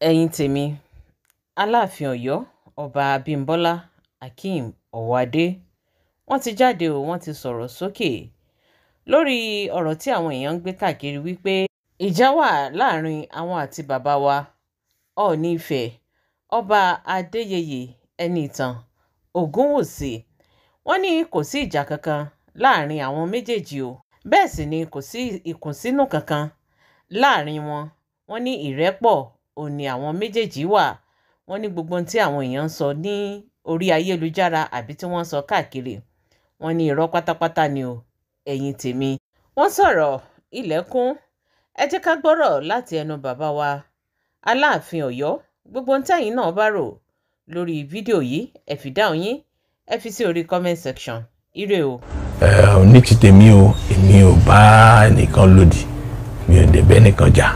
ẹ̀yin tèmi aláàfin Ọ̀yọ́ ọba Abímbọ́lá Akeem Ọwọ́adé wọ́n ti jáde o, wọ́n ti sọ̀rọ̀ sókè lórí ọ̀rọ̀ tí àwọn èèyàn ń gbé káàkiri wípé ìjà wà láàrin àwọn àti bàbá wa Ọọ̀ni Ifẹ̀ ọba Adéyẹyè Ẹniìtàn Ògúnwùsì. wọ́n ní kò sí ìjà kankan láàrin àwọn méjèèjì o, bẹ́ẹ̀ sì ni kò sí ìkùnsínú kankan láàrin wọn. wọ́n ní ìrẹ́pọ̀ òun ni àwọn méjèèjì wà. wọ́n ní gbogbo ohun tí àwọn èèyàn ń sọ ní orí ayélujára àbí tí wọ́n ń sọ káàkiri, wọ́n ní irọ́ pátápátá ni o. ẹ̀yin tèmi, wọ́n sọ̀rọ̀ ilẹ̀kùn. ẹ jẹ́ ká gbọ́rọ̀ láti ẹnu bàbá wa Aláàfin Ọ̀yọ́. gbogbo ohun tẹ́yin náà bá rò lórí fídíò yìí ẹ fi dáhùn yín, ẹ fi sí orí comment section. Ire o. Ní ti tèmi o, èmi ò bá ẹnìkan lòdì, mi ò dẹ̀ bẹ́ nìkan jà.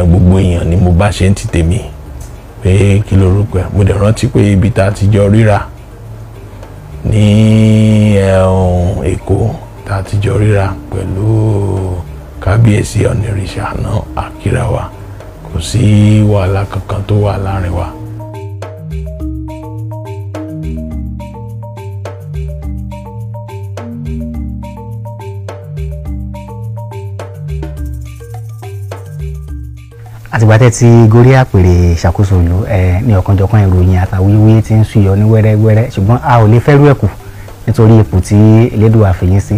Gbogbo èèyàn ni mo bá ṣe ń ti tèmi pé kí lorúkọ ẹ̀. mo dẹ̀ rántí pé ibi tá a ti jọ ríra ní Èkó, tá a ti jọ ríra pẹ̀lú kábíyèsí Ọ̀nìrìṣà náà àkírà wa, kò sí wàhálà kankan tó wà láàrin wa. àtìgbà tẹ́ ti gorí àpèrè ìṣàkóso ìlú ní ọ̀kanjọ̀kan ìròyìn àtàwíwí tí ń súyọ ní wẹ́rẹ́wẹ́rẹ́, ṣùgbọ́n a ò lè fẹ́rú ẹ̀kù nítorí ipò tí Elédùà fìyín sí.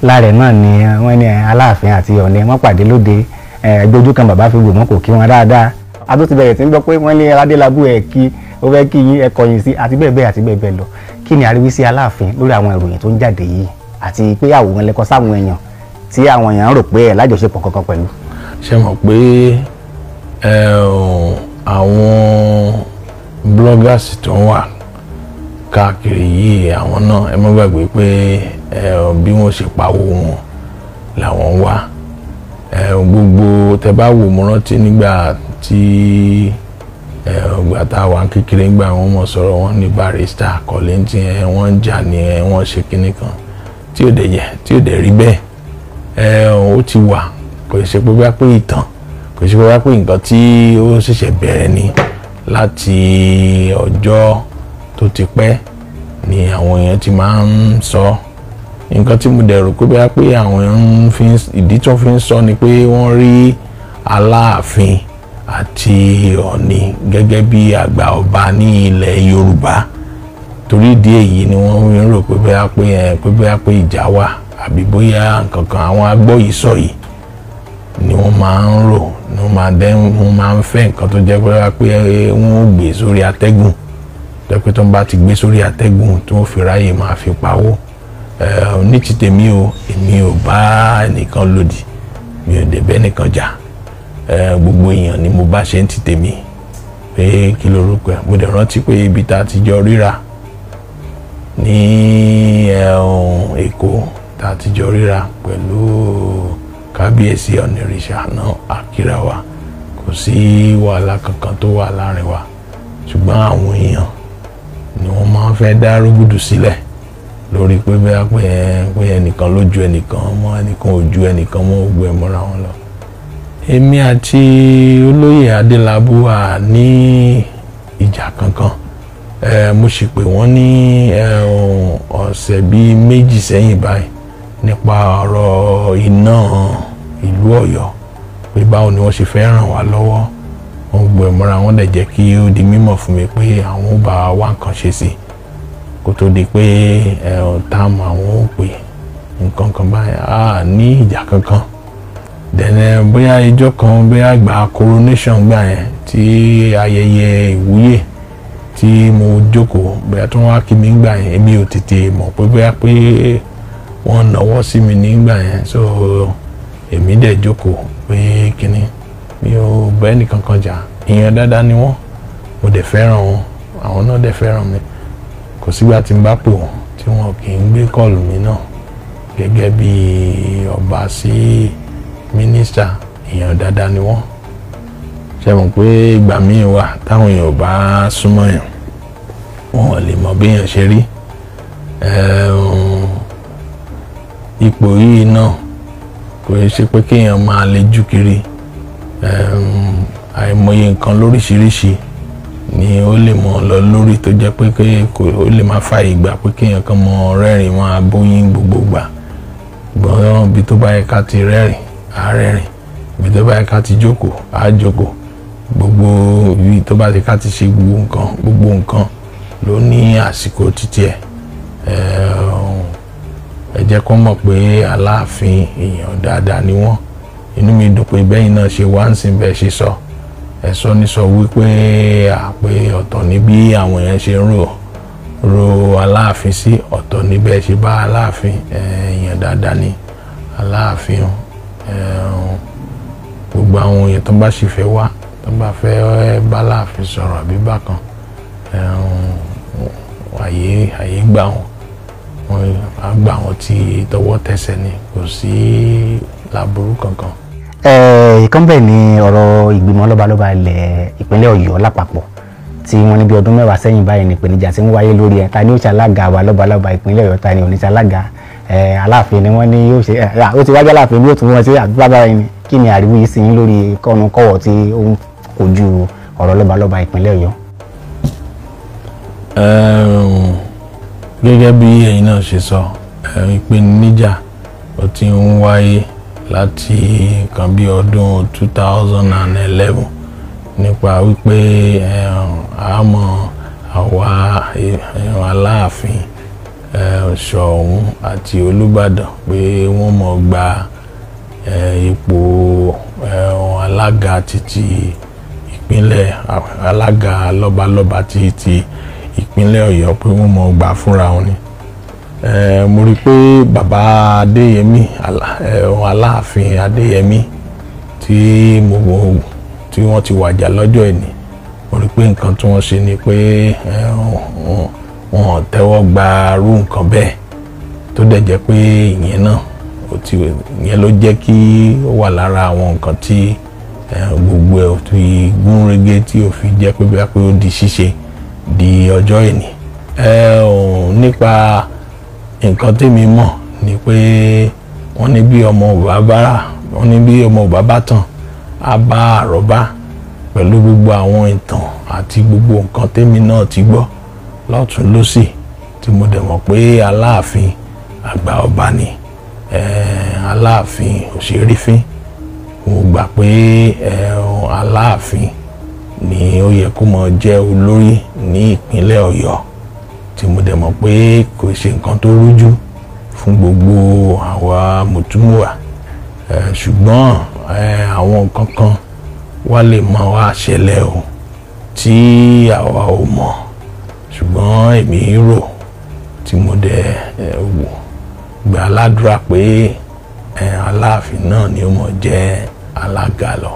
láàrẹ̀ náà ni wọ́n ní Aláàfin àti Ọọ̀ni wọ́n pàdé lóde, ẹgbẹ́ ojú kan bàbá fi wò wọ́n kò kí wọn dáadáa. a tó ti bẹ̀rẹ̀ tí ń gbọ́ pé wọ́n ní Adélábù ẹ̀ kí ó fẹ́ kí yín ẹ̀kọ́yìn sí àti bẹ́ẹ̀ bẹ́ẹ̀ àti bẹ́ẹ̀ bẹ́ẹ̀ lọ. kí ni àríwísí Aláàfin lórí àwọn ìròyìn tó ń jáde yìí àti pé àwòrán lẹ́kọ́ sáwọn èèyàn tí àwọn èèyàn rò pé ẹ̀ lájọṣepọ̀ kankan pẹ̀lú? ṣé mọ̀ pé àwọn bloggers tó ń wà káàkiri yìí, àwọn náà ẹ má gbàgbé pé bí wọ́n ṣe pawó wọn làwọn ń wá. Gbogbo tẹ bá wò, mo rántí nígbà tí ìgbà tá a wà kékeré, nígbà wọn mọ̀ sọ̀rọ̀ wọn ní Barrister Kollington, wọ́n ń jà ní wọ́n ṣe kinní kan tí ò dẹ̀ rí bẹ́ẹ̀. Ó ti wà, kò ṣe pé bá pé ìtàn, kò sí pé nǹkan tí ó ṣẹ̀ṣẹ̀ bẹ̀rẹ̀ ni. láti ọjọ́ tó ti pẹ́ ni àwọn èèyàn ti máa ń sọ. nǹkan tí mo dẹ̀ rò pé àwọn èèyàn ìdí tó fi ń sọ ni pé wọ́n rí Aláàfin àti Ọọ̀ni gẹ́gẹ́ bí àgbà ọba ní ilẹ̀ Yorùbá. torí ìdí èyí ni wọ́n ń rò pé ìjà wà, àbí bóyá nǹkan kan. àwọn agbóyìísọ yìí ni wọ́n máa ń rò, ni wọ́n máa ń fẹ́ nǹkan tó jẹ́ pé wọ́n ó gbé sórí atẹ́gùn, jẹ́ pé tó ń bá ti gbé sórí atẹ́gùn tó ń fi ráyè máa fi pawó. Ní ti tèmi o, èmi ò bá ẹnìkan lòdì, mi ò dẹ̀ bẹ́ nìkan jà. Gbogbo èèyàn ni mo bá ṣe ń ti tèmi pé kí lorúkọ ẹ̀. mo dẹ̀ rántí pé ibi tá a ti jọ ríra ní Èkó, tá a ti jọ ríra pẹ̀lú kábíyèsí Ọ̀nìrìṣà náà àkírà wa, kò sí wàhálà kankan tó wà láàrin wa. ṣùgbọ́n àwọn èèyàn ni wọ́n máa ń fẹ́ dá rúgùdù sílẹ̀ lórí pé bẹ́ẹ̀ ẹnìkan ló ju ẹnìkan mọ́, ẹnìkan ò ju ẹnìkan mọ́, gbogbo ẹ̀ mọ́ra wọn lọ. èmi àti olóyè Adélábù à ní ìjà kankan. mo sì pè wọ́n ní ọ̀sẹ̀ bíi méjì sẹ́yìn báyìí nípa ọ̀rọ̀ iná ìlú Ọ̀yọ́, pé báwo ni wọ́n ṣe fẹ́ ràn wá lọ́wọ́. wọ́n gbọ́ ìmọ̀ra, wọ́n dẹ̀ jẹ́ kí ó di mímọ̀ fún mi pé àwọn ó bá wá nǹkan ṣe sí kó tó di pé táàmù àwọn ó pè nǹkan kan báyìí. ní ìjà kankan. dẹ̀nẹ̀ bóyá ijọ́ kan, bóyá àgbà coronation gbà yẹn, tí ayẹyẹ ìwúyè tí mo jókòó, bóyá tó wá kí mi gbà yẹn, èmi ò tètè mọ̀ pé bóyá pé wọ́n náwó sí mi nígbà yẹn. so èmi dẹ̀ jókòó pé kíní, mi ò bá ẹnìkan kan jà. èèyàn dáadáa ni wọ́n, mo dẹ̀ fẹ́ràn wọn, àwọn náà dẹ̀ fẹ́ràn mi. kò sígbà tí n bá pè wọ́n tí wọn kì í gbé kọ́ọ̀lù mi náà gẹ́gẹ́ bí ọba sí mínísítà. èèyàn dáadáa ni wọ́n. ṣe mọ̀ pé ìgbà míì wà táwọn èèyàn bá súnmọ́ yàn, wọn ò lè mọ bí èèyàn ṣe rí. ipò yìí náà kò ṣe pé kéèyàn máa lejú kiri. àìmọye nǹkan lóríṣiríṣi ni ó lè mọ lọ lórí tó jẹ́ pé ó lè má fààyè gbà pé kéèyàn kan mọ rẹ́rìn máa bóyín gbogbo gbà. Gbọ́n ibi tó bá yẹ ká ti rẹ́rìn á rẹ́rìn, ibi tó bá yẹ ká ti jókòó á jókòó, gbogbo ibi tó bá yẹ ká ti ṣe gbogbo nǹkan ló ní àsìkò títí ẹ̀. Ẹ jẹ́ kó mọ̀ pé Aláàfin èèyàn dáadáa ni wọ́n. Inú mi dùn pé bẹ́yìn náà ṣe wá ń sìn bẹ́ẹ̀ ṣe sọ. Ẹ sọ ní sọ wípé àpé ọ̀tọ̀ ní bí àwọn èèyàn ṣe ń ro Aláàfin sí, ọ̀tọ̀ ní bẹ́ẹ̀ ṣe bá Aláàfin. Èèyàn dáadáa ni Aláàfin. Gbogbo àwọn èèyàn tó bá sì fẹ́ wá, tó bá fẹ́ bá Aláàfin sọ̀rọ̀ àbí bákan, àyè gbà wọ́n á gbà wọ́n tí tọwọ́ tẹsẹ̀ ni, kò sí láburú kankan. Ìkan bẹ́ẹ̀ ni ọ̀rọ̀ ìgbìmọ̀ lọ́balọ́ba ilẹ̀ ìpínlẹ̀ Ọ̀yọ́ lápapọ̀ tí wọ́n ní bí ọdún mẹ́wàá sẹ́yìn báyìí ní ìpèníjà tí ń wáyé lórí ẹ̀. Ta ni ó ṣe alága wa lọ́balọ́ba ìpínlẹ̀ Ọ̀yọ́, ta ni ò ní ṣe alága. Aláàfin ni wọ́n ní yóò ṣe, ó ti wájú Aláàfin bí ó tún wọ́n sí àdúrà yìí ni. Kí ni àríwí yìí sí yín lórí kọ́wọ̀ tí ó ń kojú ọ̀rọ̀ lọ́balọ́ba ìpínlẹ̀ Ọ̀yọ́? Gẹ́gẹ́ bí ẹ̀yin náà ṣe sọ, ìpèníjà ó ti ń wáyé láti nǹkan bí ọdún 2011 nípa wípé àmọ́ àwa Aláàfin Ṣọ̀ún àti Olúbàdàn pé wọ́n mọ̀ gba ipò alága títí ìpínlẹ̀, alága lọ́balọ́ba títí ìpínlẹ̀ Ọ̀yọ́ pé wọ́n mọ̀ gbà fúnra wọn ni. Mo rí pé bàbá Adéyẹmí, Aláàfin Adéyẹmí tí wọ́n ti wàjà lọ́jọ́ ìní, mo rí pé nǹkan tí wọ́n ṣe ni pé wọ́n tẹ́wọ́ gba irú nǹkan bẹ́ẹ̀, tó dẹ̀ jẹ́ pé ìyẹn náà ìyẹn ló jẹ́ kí ó wà lára àwọn nǹkan tí gbogbo ẹ̀ fi gún régé tí ò fi jẹ́ pé bóyá pé ó di ṣíṣe di ọjọ́ ìní. Nípa nǹkan tèmi mọ̀ ni pé wọ́n ní bí ọmọ ò bá bá tàn á bá àrọ́bá, pẹ̀lú gbogbo àwọn ìtàn àti gbogbo nǹkan tèmi náà ti gbọ́ lọ́tùn lósì, tí mo dẹ̀ mọ̀ pé Aláàfin àgbà ọba ni, Aláàfin òṣèrèfín. Mo gbà pé Aláàfin ni ó yẹ kó mọ jẹ́ olórí ní ìpínlẹ̀ Ọ̀yọ́, tí mo dẹ̀ mọ̀ pé kò ṣe nǹkan tó rújú fún gbogbo àwa mùtúmùwà. Ṣùgbọ́n àwọn nǹkan kan wá lè máa wá ṣẹlẹ̀ o tí àwa ò mọ̀, ṣùgbọ́n èmi rò tí mo dẹ̀ gbà ládùúrà pé Aláàfin náà ni ó mọ̀ jẹ́ alága lọ.